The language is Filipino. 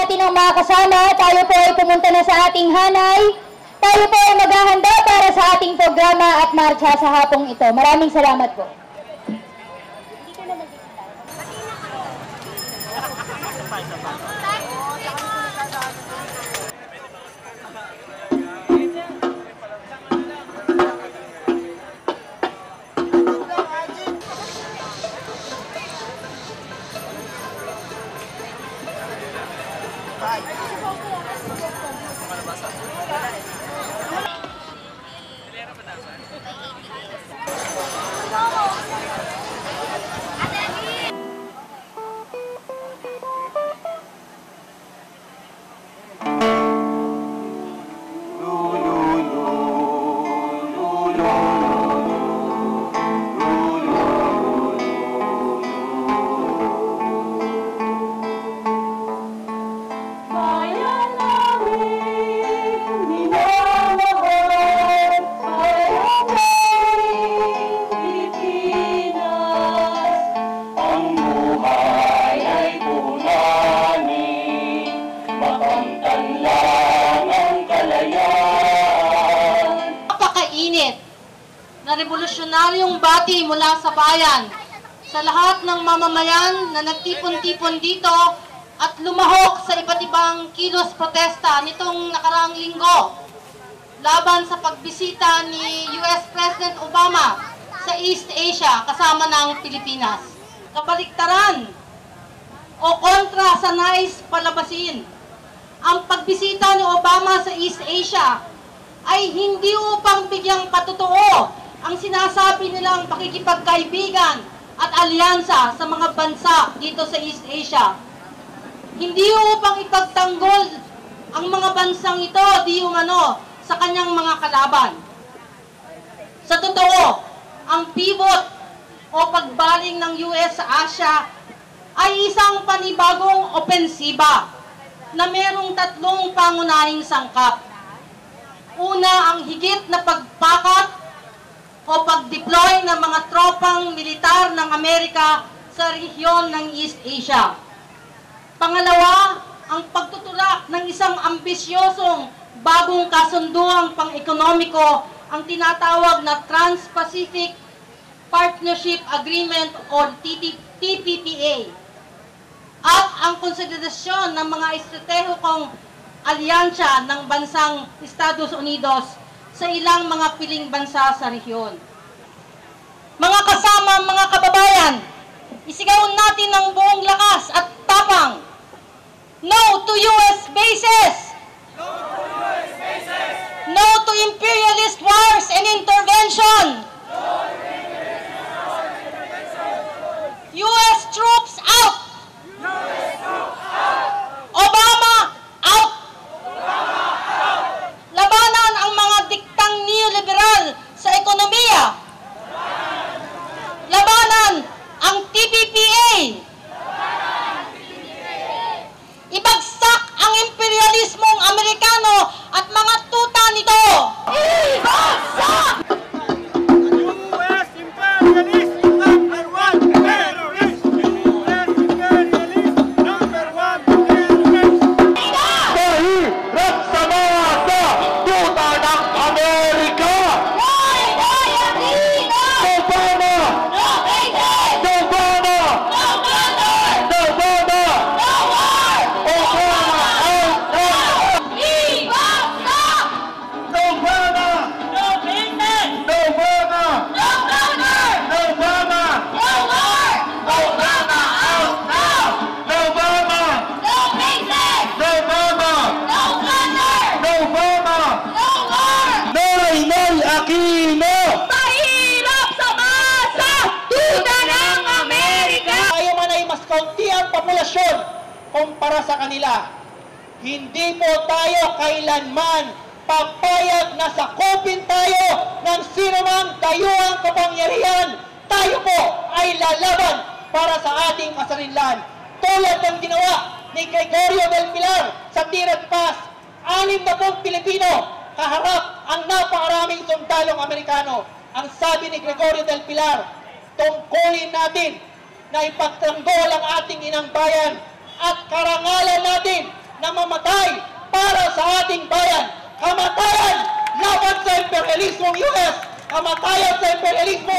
natin ang mga kasama. Tayo po ay pumunta na sa ating hanay. Tayo po ay maghahanda para sa ating programa at marcha sa hapong ito. Maraming salamat po. Na revolusyonaryong bati mula sa bayan sa lahat ng mamamayan na nagtipon-tipon dito at lumahok sa iba't ibang kilos protesta nitong nakaraang linggo laban sa pagbisita ni US President Obama sa East Asia kasama ng Pilipinas. Kabaliktaran o kontra sa nais palabasin, ang pagbisita ni Obama sa East Asia ay hindi upang bigyang patotoo ang sinasabi nilang pakikipagkaibigan at alyansa sa mga bansa dito sa East Asia. Hindi upang ipagtanggol ang mga bansang ito di umano sa kanyang mga kalaban. Sa totoo, ang pivot o pagbaling ng US sa Asia ay isang panibagong opensiba na merong tatlong pangunahing sangkap. Una, ang higit na pagpakat o pag-deploy ng mga tropang militar ng Amerika sa rehiyon ng East Asia. Pangalawa, ang pagtutulak ng isang ambisyosong bagong kasunduang pang-ekonomiko, ang tinatawag na Trans-Pacific Partnership Agreement o TPPA. At ang konsiderasyon ng mga estratehikong alyansya ng bansang Estados Unidos sa ilang mga piling bansa sa rehiyon. Mga kasama, mga kababayan, isigaw natin ng buong lakas at tapang. No to US bases! No to US bases! No to imperialist wars and intervention! No to imperialist wars and intervention! US troops out! US troops out! Obama out! Obama out! Labanan ang mga diktang neoliberal sa ekonomiya. Labanan ang TPPA. Ibagsak ang imperialismong Amerikano at mga tuta nito. Ibagsak! US imperialist number one terrorist! US imperialist number one terrorist! Mahirap sa mga tuta ng Amerika! Hoy, hoy, Aquino! Obama! No bases! Obama! No banners! Obama! No war! Obama! Out! Ibagsak! Obama! No business! Obama! No banner! Obama! No war! Obama out now! Obama! No bases! Obama! No banner! Obama! No war! Noynoy Aquino! Mahirap sa masa! Tuta ng Amerika! Tayo man ay mas kaunti ang populasyon kumpara sa kanila. Hindi po tayo kailanman papayag na sakupin tayo ng sinumang dayuhang kapangyarihan. Tayo po ay lalaban para sa ating kasarinlan. Tulad ng ginawa ni Gregorio del Pilar sa Tirad Pass, 60 Pilipino kaharap ang napakaraming sundalong Amerikano. Ang sabi ni Gregorio del Pilar, tungkulin natin na ipagtanggol ang ating inang bayan at karangalan natin na mamatay para sa ating bayan. Kamatayan laban sa imperialismong US, kamatayan sa imperialismo